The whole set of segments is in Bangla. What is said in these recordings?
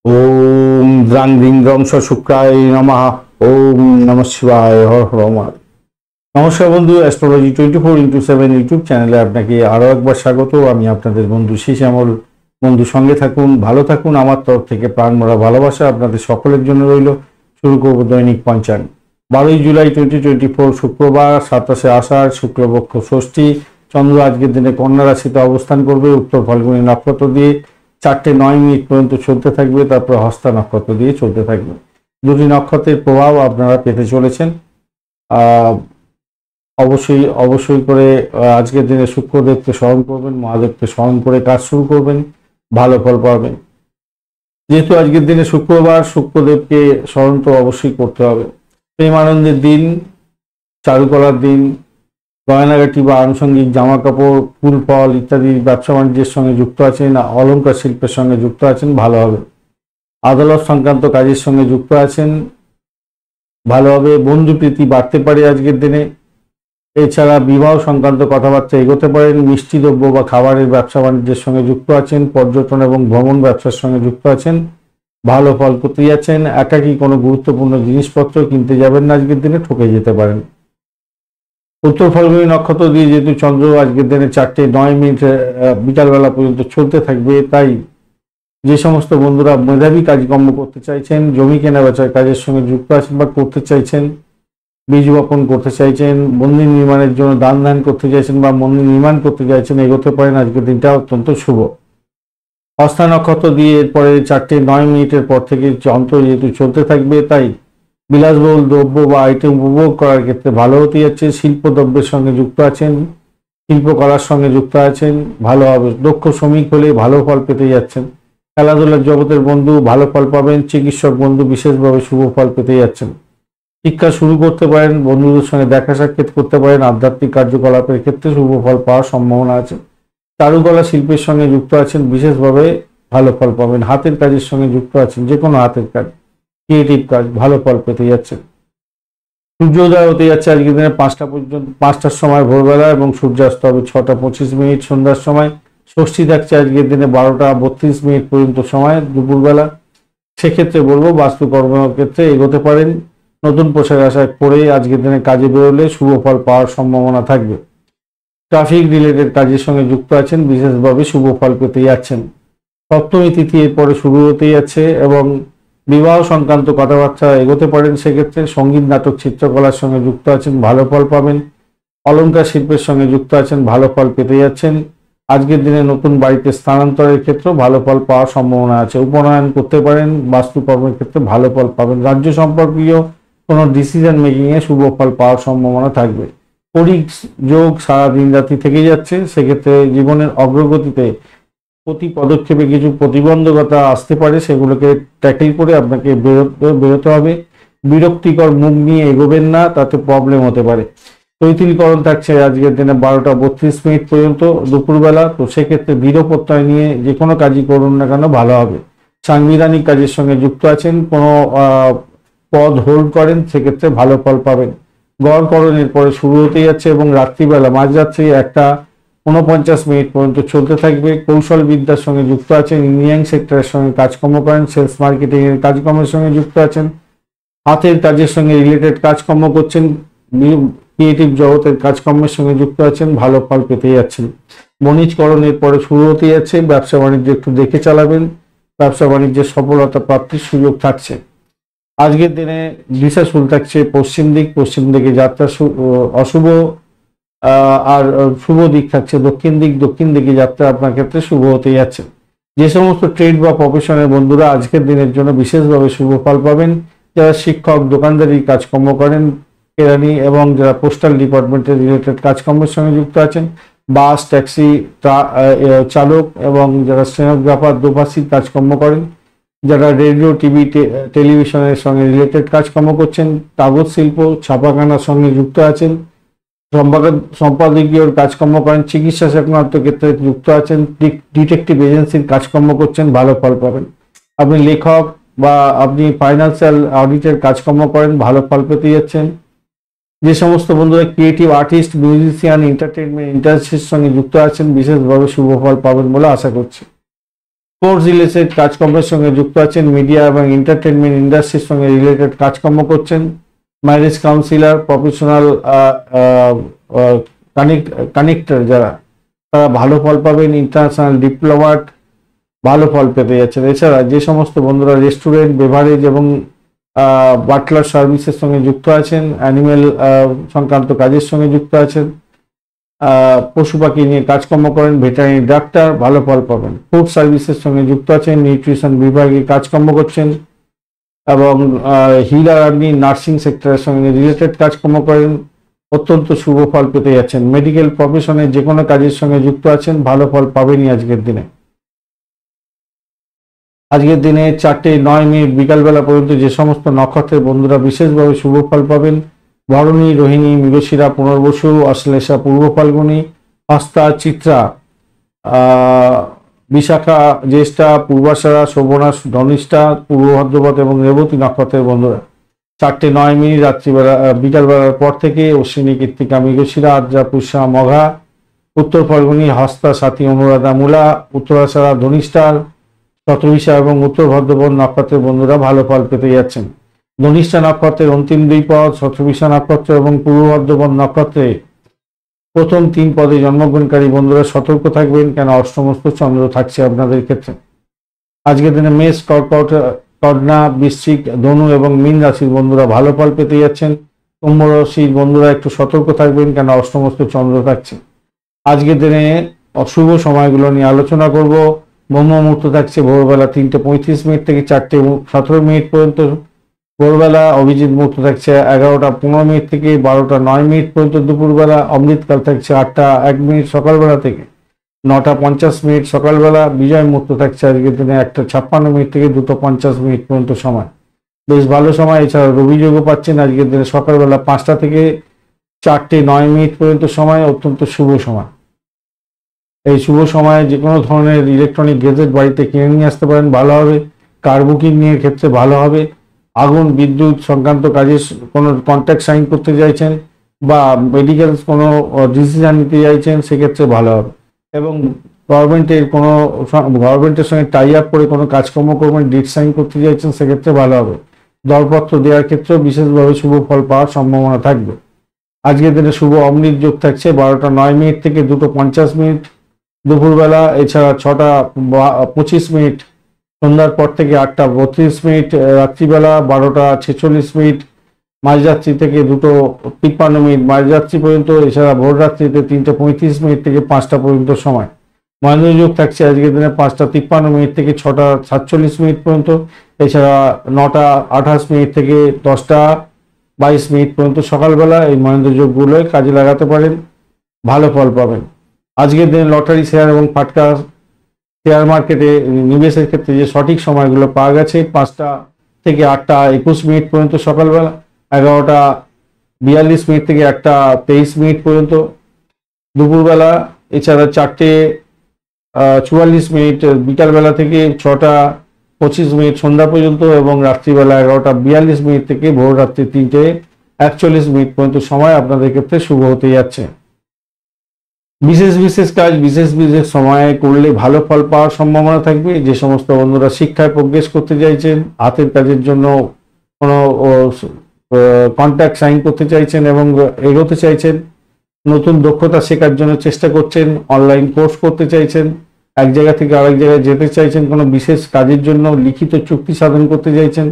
ओम द्रांग धिंग ग्रम स शुक्राय नमः। ओम नमः शिवाय हर हर महादेव। नमस्कार बंधु, एस्ट्रोलॉजी 24x7 ইউটিউব চ্যানেলে আপনাকে আরো একবার স্বাগত। আমি আপনাদের বন্ধু শ্যামল। বন্ধু সঙ্গে থাকুন, ভালো থাকুন। আমার তরফ থেকে প্রাণভরা ভালোবাসা আপনাদের সকলের জন্য রইল। শুরু করব দৈনিক পঞ্চাঙ্গ। 12 জুলাই 2024 শুক্রবার, 27 আষাঢ়, শুক্লপক্ষ ষষ্ঠী। চন্দ্র আজকের দিনে কন্যা রাশিতে অবস্থান করবে উত্তর ফাল্গুনী নক্ষত্র দিয়ে 4:09 পর্যন্ত চলতে থাকবে, তারপর হস্তা নক্ষত্র দিয়ে চলতে থাকবে। দুটি নক্ষত্রের প্রভাব আপনারা পেতে চলেছেন। অবশ্যই অবশ্যই করে আজকের দিনে শুক্রদেবকে স্মরণ করবেন, মহাদেবকে স্মরণ করে কাজ শুরু করবেন, ভালো ফল পাবেন। যেহেতু আজকের দিনে শুক্রবার, শুক্রদেবকে স্মরণ তো অবশ্যই করতে হবে। প্রেম আনন্দের দিন, চারুকলার দিন, গয়নাগাটি বা আনুষঙ্গিক জামা কাপড়, ফুল ফল ইত্যাদি ব্যবসা বাণিজ্যের সঙ্গে যুক্ত আছেন, অলংকার শিল্পের সঙ্গে যুক্ত আছেন, ভালো হবে। আদালত সংক্রান্ত কাজের সঙ্গে যুক্ত আছেন, ভালো হবে। বন্ধুপ্রীতি বাড়তে পারে আজকের দিনে। এছাড়া বিবাহ সংক্রান্ত কথাবার্তা এগোতে পারেন। মিষ্টি দ্রব্য বা খাবারের ব্যবসা বাণিজ্যের সঙ্গে যুক্ত আছেন, পর্যটন এবং ভ্রমণ ব্যবসার সঙ্গে যুক্ত আছেন, ভালো ফল করতে যাচ্ছেন। একাকী কোনো গুরুত্বপূর্ণ জিনিসপত্র কিনতে যাবেন না, আজকের দিনে ঠকে যেতে পারেন। উত্তর ফাল্গুনী নক্ষত্র দিয়ে যেহেতু চন্দ্র আজকের দিনে 4:09 বিকালবেলা পর্যন্ত চলতে থাকবে, তাই যে সমস্ত বন্ধুরা মেধাবী কাজকর্ম করতে চাইছেন, জমি কেনা বেচার কাজের সঙ্গে যুক্ত আছেন বা করতে চাইছেন, বীজ বপন করতে চাইছেন, মন্দির নির্মাণের জন্য দান করতে চাইছেন বা মন্দির নির্মাণ করতে চাইছেন, এগোতে পারেন। আজকের দিনটা অত্যন্ত শুভ। হস্তা নক্ষত্র দিয়ে এরপরে 4:09 পর থেকে চন্দ্র যেহেতু চলতে থাকবে, তাই বিলাসবহুল দ্রব্য বা আইটেম উপভোগ করার ক্ষেত্রে ভালো হতে যাচ্ছে। শিল্প দ্রব্যের সঙ্গে যুক্ত আছেন, শিল্পকলার সঙ্গে যুক্ত আছেন, ভালো হবে। দক্ষ শ্রমিক হলে ভালো ফল পেতে যাচ্ছেন। খেলাধুলার জগতের বন্ধু ভালো ফল পাবেন। চিকিৎসক বন্ধু বিশেষভাবে শুভ ফল পেতে যাচ্ছেন। শিক্ষা শুরু করতে পারেন, বন্ধুদের সঙ্গে দেখা সাক্ষাৎ করতে পারেন। আধ্যাত্মিক কার্যকলাপের ক্ষেত্রে শুভ ফল পাওয়ার সম্ভাবনা আছে। চারুকলা শিল্পের সঙ্গে যুক্ত আছেন, বিশেষভাবে ভালো ফল পাবেন। হাতের কাজের সঙ্গে যুক্ত আছেন, যে কোনো হাতের কাজ, ক্রিয়েটিভ কাজ, ভালো ফল পেতে যাচ্ছেন। সূর্যোদয় হতে যাচ্ছে আজকের দিনে 5টার সময় ভোরবেলা এবং সূর্যাস্ত হবে 6:25 সন্ধ্যার সময়। ষষ্ঠী থাকছে আজকের দিনে 12:32 পর্যন্ত সময় দুপুরবেলা। সেক্ষেত্রে বলবো বাস্তুকর্মের ক্ষেত্রে এগোতে পারেন। নতুন পোশাক আশাক পরে আজকের দিনে কাজে বেরোলে শুভ ফল পাওয়ার সম্ভাবনা থাকবে। ট্রাফিক রিলেটেড কাজের সঙ্গে যুক্ত আছেন, বিশেষভাবে শুভ ফল পেতে যাচ্ছেন। সপ্তমী তিথি এরপরে শুরু হতে যাচ্ছে এবং বিবাহ সংক্রান্ত কথাবার্তা এগোতে পারেন। সেক্ষেত্রে সঙ্গীত, নাটক, চিত্রকলার সঙ্গে যুক্ত আছেন, ভালো ফল পাবেন। অলংকার শিল্পের সঙ্গে যুক্ত আছেন, ভালো ফল পেতে যাচ্ছেন। আজকের দিনে নতুন বাড়িতে স্থানান্তরের ক্ষেত্রেও ভালো ফল পাওয়ার সম্ভাবনা আছে। উপনয়ন করতে পারেন, বাস্তুকর্মের ক্ষেত্রে ভালো ফল পাবেন। রাজ্য সম্পর্কীয় কোনো ডিসিশন মেকিংয়ে শুভ ফল পাওয়ার সম্ভাবনা থাকবে। যোগ সারা দিন রাতি থেকে যাচ্ছে, সেক্ষেত্রে জীবনের অগ্রগতিতে প্রতি পদক্ষেপে কিছু প্রতিবন্ধকতা আসতে পারে, সেগুলোকে ট্যাকেল করে আপনাকে বেরোতে হবে। বিরক্তিকর মুখ নিয়ে এগোবেন না, তাতে প্রবলেম হতে পারে। তৈতিলকরণ থাকছে আজকের দিনে 12:32 পর্যন্ত দুপুরবেলা। তো সেক্ষেত্রে দৃঢ় প্রত্যয় নিয়ে যে কোনো কাজই করুন না কেন ভালো হবে। সাংবিধানিক কাজের সঙ্গে যুক্ত আছেন, কোনো পদ হোল্ড করেন, সেক্ষেত্রে ভালো ফল পাবেন। গড়করণের পরে শুরু হতে যাচ্ছে এবং রাত্রিবেলা মাঝরাত্রি 1:49 পর্যন্ত চলতে থাকবে। কৌশল বিদ্যার সঙ্গে যুক্ত আছেন, ইঞ্জিনিয়ারিং সেক্টরের সঙ্গে কাজকর্ম করেন, সেলস মার্কেটিং এর কাজকর্মের সঙ্গে যুক্ত আছেন, হাতের কাজের সঙ্গে রিলেটেড কাজকর্ম করছেন, ক্রিয়েটিভ জগতের কাজকর্মের সঙ্গে যুক্ত আছেন, ভালো ফল পেতে যাচ্ছেন। বণিজকরণের পরে শুরু হতে যাচ্ছে, ব্যবসা বাণিজ্য একটু দেখে চালাবেন। ব্যবসা বাণিজ্যের সফলতা প্রাপ্তির সুযোগ থাকছে। আজকের দিনে দিশাশুল থাকছে পশ্চিম দিক, পশ্চিম দিকে যাত্রা অশুভ। আর শুভ দিক থাকছে দক্ষিণ দিক, দক্ষিণ দিকে যাত্রা আপনার ক্ষেত্রে শুভ হতে যাচ্ছে। যে সমস্ত ট্রেড বা প্রফেশনের বন্ধুরা আজকের দিনের জন্য বিশেষভাবে শুভ ফল পাবেন। যারা শিক্ষক, দোকানদারি কাজকর্ম করেন, কেরানি এবং যারা পোস্টাল ডিপার্টমেন্টের রিলেটেড কাজকর্মের সঙ্গে যুক্ত আছেন, বাস, ট্যাক্সি চালক এবং যারা স্টেনোগ্রাফার, দোভাষী কাজকর্ম করেন, যারা রেডিও, টিভি, টেলিভিশনের সঙ্গে রিলেটেড কাজকর্ম করছেন, কাগজ শিল্প, ছাপাখানার সঙ্গে যুক্ত আছেন, সম্পাদকীয় কাজকর্ম করেন, চিকিৎসা সংক্রান্ত ক্ষেত্রে যুক্ত আছেন, ডিটেকটিভ এজেন্সির কাজকর্ম করছেন, ভালো ফল পাবেন। আপনি লেখক বা আপনি ফাইন্যান্সিয়াল অডিটের কাজকর্ম করেন, ভালো ফল পেতে যাচ্ছেন। যে সমস্ত বন্ধুরা ক্রিয়েটিভ আর্টিস্ট, মিউজিশিয়ান, এন্টারটেনমেন্ট ইন্ডাস্ট্রির সঙ্গে যুক্ত আছেন, বিশেষভাবে শুভ ফল পাবেন বলে আশা করছি। স্পোর্টস রিলেটেড কাজকর্মের সঙ্গে যুক্ত আছেন, মিডিয়া এবং এন্টারটেনমেন্ট ইন্ডাস্ট্রির সঙ্গে রিলেটেড কাজকর্ম করছেন, ম্যারেজ কাউন্সিলর, প্রফেশনাল কানেক্টর যারা, তারা ভালো ফল পাবেন। ইন্টারন্যাশনাল ডিপ্লোম্যাট ভালো ফল পেতে যাচ্ছেন। এছাড়া যে সমস্ত বন্ধুরা রেস্টুরেন্ট, বেভারেজ এবং বাটলার সার্ভিসের সঙ্গে যুক্ত আছেন, অ্যানিমেল সংক্রান্ত কাজের সঙ্গে যুক্ত আছেন, পশু পাখি নিয়ে কাজকর্ম করেন, ভেটেরিনারি ডাক্তার, ভালো ফল পাবেন। ফুড সার্ভিসের সঙ্গে যুক্ত আছেন, নিউট্রিশন বিভাগে কাজকর্ম করছেন এবং হিলার আর্নি, নার্সিং সেক্টরের সঙ্গে রিলেটেড কাজকর্ম করেন, অত্যন্ত শুভ ফল পেতে যাচ্ছেন। মেডিকেল প্রফেশনে যে কোনো কাজের সঙ্গে যুক্ত আছেন, ভালো ফল পাবেনই আজকের দিনে। আজকের দিনে 4:09 বিকালবেলা পর্যন্ত যে সমস্ত নক্ষত্রের বন্ধুরা বিশেষভাবে শুভ ফল পাবেন: ভরণী, রোহিণী, মৃগশিরা, পুনর্বসু, অশ্লেষা, পূর্ব ফাল্গুনী, হস্তা, চিত্রা, বিশাখা, জ্যেষ্ঠা, পূর্বাষাঢ়া, শোভনা, ধনিষ্ঠা, পূর্ব ভাদ্রপদ এবং রেবতী নক্ষত্রের বন্ধুরা 4:09 রাত্রিবেলা বিকালবেলার পর থেকে অশ্বিনী, কৃত্তিকা, মৃগশিরা, আদ্রা, পুষ্যা, মঘা, উত্তর ফাল্গুনী, হস্তা, সাথী, অনুরাধা, মূলা, উত্তরাষাঢ়া, ধনিষ্ঠার, শতভিষা এবং উত্তর ভাদ্রপদ নক্ষত্রের বন্ধুরা ভালো ফল পেতে যাচ্ছেন। ধনিষ্ঠা নক্ষত্রের অন্তিম 2 পদ, শতভিষা নক্ষত্র এবং পূর্ব ভাদ্রপদ নক্ষত্রে প্রথম 3 পদে জন্মগ্রহণকারী বন্ধুরা সতর্ক থাকবেন, কেন অষ্টমস্ত চন্দ্র থাকছে আপনাদের ক্ষেত্রে। আজকের দিনে মেষ, কর্কট, কন্যা, বৃশ্চিক, ধনু এবং মীন রাশির বন্ধুরা ভালো ফল পেতে যাচ্ছেন। কুম্ভ রাশির বন্ধুরা একটু সতর্ক থাকবেন, কেন অষ্টমস্ত চন্দ্র থাকছে। আজকের দিনে অশুভ সময়গুলো নিয়ে আলোচনা করব। ব্রহ্ম মুহূর্ত থাকছে ভোরবেলা 3:35 থেকে 4:17 পর্যন্ত ভোরবেলা। অভিজিৎ মুহূর্ত থাকছে 11:15 থেকে 12:09 পর্যন্ত দুপুরবেলা। অমৃতকাল থাকছে 8:01 সকালবেলা থেকে 9:50 সকালবেলা। বিজয় মুহূর্ত থাকছে আজকের দিনে 1:56 থেকে 2:50 পর্যন্ত সময়, বেশ ভালো সময়। এছাড়া রবিযোগও পাচ্ছেন আজকের দিনে সকালবেলা 5টা থেকে 4:09 পর্যন্ত সময়, অত্যন্ত শুভ সময়। এই শুভ সময়ে যে কোনো ধরনের ইলেকট্রনিক গেজেট বাড়িতে কিনে নিয়ে আসতে পারেন, ভালো হবে। কার বুকিং নিয়ে ক্ষেত্রে ভালো হবে। আগুন, বিদ্যুৎ সংক্রান্ত কাজে কোনো কন্ট্রাক্ট সাইন করতে চাইছেন বা মেডিকেল কোনো ডিসিশন নিতে চাইছেন, সেক্ষেত্রে ভালো হবে। এবং গভর্নমেন্টের সঙ্গে টাই আপ করে কোনো কাজকর্ম করবেন, ডিড সাইন করতে চাইছেন, সেক্ষেত্রে ভালো হবে। দরপত্র দেওয়ার ক্ষেত্রেও বিশেষভাবে শুভ ফল পাওয়ার সম্ভাবনা থাকবে। আজকের দিনে শুভ অমৃত যোগ থাকছে 12:09 থেকে 2:50 দুপুরবেলা। এছাড়া 6:25 সন্ধ্যার পর থেকে 8:32 রাত্রিবেলা। 12:46 মাঝরাত্রি থেকে 2:53 মাঝরাত্রি পর্যন্ত। এছাড়া ভোর রাত্রিতে 3:35 থেকে 5টা পর্যন্ত সময়। মহেন্দ্র যোগ থাকছে আজকের দিনে 5:53 থেকে 6:47 পর্যন্ত। এছাড়া 9:28 থেকে 10:22 পর্যন্ত সকালবেলা। এই মহেন্দ্র যোগগুলোয় কাজে লাগাতে পারেন, ভালো ফল পাবেন। আজকের দিনে লটারি, শেয়ার এবং ফাটকা শেয়ার মার্কেটে নিবেশের ক্ষেত্রে যে সঠিক সময়গুলো পাওয়া গেছে: 5টা থেকে 8:21 পর্যন্ত সকালবেলা, 11:42 থেকে 1:23 পর্যন্ত দুপুরবেলা। এছাড়া 4:44 বিকালবেলা থেকে 6:25 সন্ধ্যা পর্যন্ত এবং রাত্রিবেলা 11:42 থেকে ভোর রাত্রি 3:41 পর্যন্ত সময় আপনাদের ক্ষেত্রে শুভ হতে যাচ্ছে। বিশেষ কাজ বিশেষ সময়ে করলে ভালো ফল পাওয়ার সম্ভাবনা থাকবে। যে সমস্ত বন্ধুরা শিক্ষায় প্রোগ্রেস করতে চাইছেন, হাতের কাজের জন্য কোনো কন্ট্রাক্ট সাইন করতে চাইছেন এবং এগোতে চাইছেন, নতুন দক্ষতা শেখার জন্য চেষ্টা করছেন, অনলাইন কোর্স করতে চাইছেন, এক জায়গা থেকে আরেক জায়গায় যেতে চাইছেন, কোনো বিশেষ কাজের জন্য লিখিত চুক্তি সাধন করতে চাইছেন,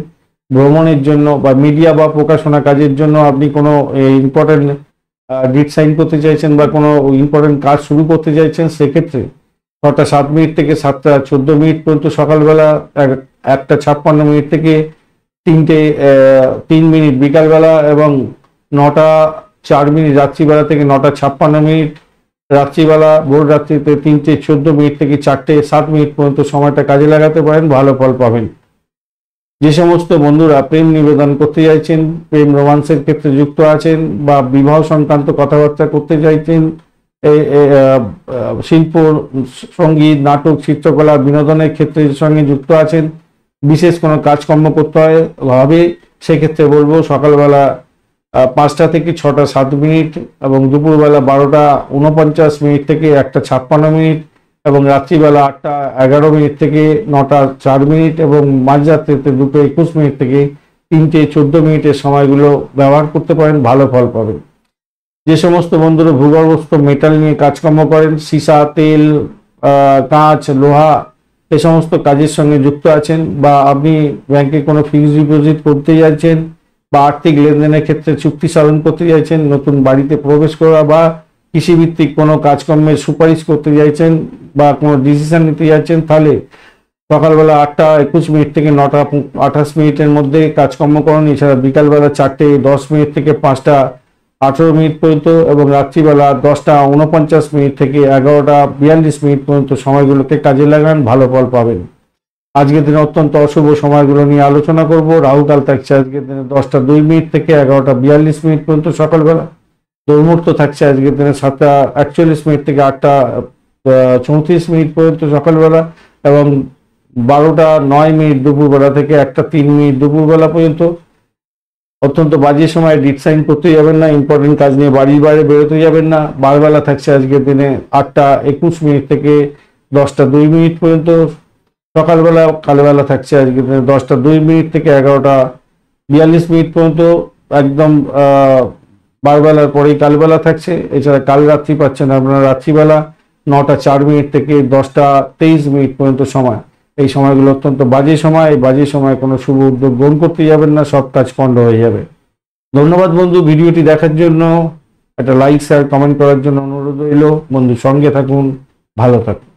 ভ্রমণের জন্য বা মিডিয়া বা প্রকাশনা কাজের জন্য আপনি কোনো ইম্পর্টেন্ট ডিড সাইন করতে চাইছেন বা কোনো ইম্পর্টেন্ট কাজ শুরু করতে চাইছেন, সেক্ষেত্রে 6:07 থেকে 7:14 পর্যন্ত সকালবেলা, 1:56 থেকে 3:03 বিকালবেলা এবং 9:04 রাত্রিবেলা থেকে 9:56 রাত্রিবেলা। ভোর রাত্রিতে 3:14 থেকে 4:07 পর্যন্ত সময়টা কাজে লাগাতে পারেন, ভালো ফল পাবেন। যে সমস্ত বন্ধুরা প্রেম নিবেদন করতে চাইছেন, প্রেম রোমান্সের ক্ষেত্রে যুক্ত আছেন বা বিবাহ সংক্রান্ত কথাবার্তা করতে চাইছেন, শিল্প, সঙ্গীত, নাটক, চিত্রকলা, বিনোদনের ক্ষেত্রের সঙ্গে যুক্ত আছেন, বিশেষ কোনো কাজকর্ম করতে হবে, সেক্ষেত্রে বলবো সকালবেলা 5টা থেকে 6:07 এবং দুপুরবেলা 12:49 থেকে 1:56 এবং রাত্রিবেলা 8:11 থেকে 9:04 এবং মাঝরাত্রিতে 2:21 থেকে 3:14 সময়গুলো ব্যবহার করতে পারেন, ভালো ফল পাবেন। যে সমস্ত বন্ধুরা ভূগর্ভস্থ মেটাল নিয়ে কাজকর্ম করেন, সীসা, তেল, কাঁচ, লোহা, এ সমস্ত কাজের সঙ্গে যুক্ত আছেন, বা আপনি ব্যাংকে কোনো ফিক্সড ডিপোজিট করতে যাচ্ছেন, বা আর্থিক লেনদেনের ক্ষেত্রে চুক্তি সাধন করতে চাইছেন, নতুন বাড়িতে প্রবেশ করা বা কৃষিভিত্তিক কোনো কাজকর্মের সুপারিশ করতে চাইছেন বা কোনো ডিসিশন নিতে যাচ্ছেন, তাহলে সকালবেলা 8:21 থেকে 9:28 মধ্যে কাজকর্ম করুন। এছাড়া বিকালবেলা 4:10 থেকে 5:18 পর্যন্ত এবং রাত্রিবেলা 10:49 থেকে 11:42 পর্যন্ত সময়গুলোকে কাজে লাগান, ভালো ফল পাবেন। আজকের দিনে অত্যন্ত অশুভ সময়গুলো নিয়ে আলোচনা করব। রাহুকাল থাকছে আজকের দিনে 10:02 থেকে 11:42 পর্যন্ত সকালবেলা। দুর্মুহূর্ত থাকছে আজকের দিনে 7:41 থেকে 8:34 পর্যন্ত সকালবেলা, এবং 12:09 দুপুরবেলা থেকে 1:03 দুপুরবেলা পর্যন্ত। অত্যন্ত বাজে সময়, ডিট সাইন করতে যাবেন না, ইম্পর্টেন্ট কাজ নিয়ে বাড়ির বাইরে বেরোতে যাবেন না। বারবেলা থাকছে আজকের দিনে 8:21 থেকে 10:02 পর্যন্ত সকালবেলা। কালবেলা থাকছে আজকের দিনে 10:02 থেকে 11:42 পর্যন্ত, একদম বারবেলার পরেই কালবেলা থাকছে। এছাড়া কাল রাত্রি পাচ্ছেন আপনারা রাত্রিবেলা 9:04 থেকে 10:23 পর্যন্ত সময়। এই সময়গুলো অত্যন্ত বাজে সময়। এই বাজে সময় কোনো শুভ উদ্যোগ গ্রহণ করতে যাবেন না, সব কাজ পণ্ড হয়ে যাবে। ধন্যবাদ বন্ধু, ভিডিওটি দেখার জন্য। একটা লাইক, শেয়ার, কমেন্ট করার জন্য অনুরোধ রইল। বন্ধু সঙ্গে থাকুন, ভালো থাকুন।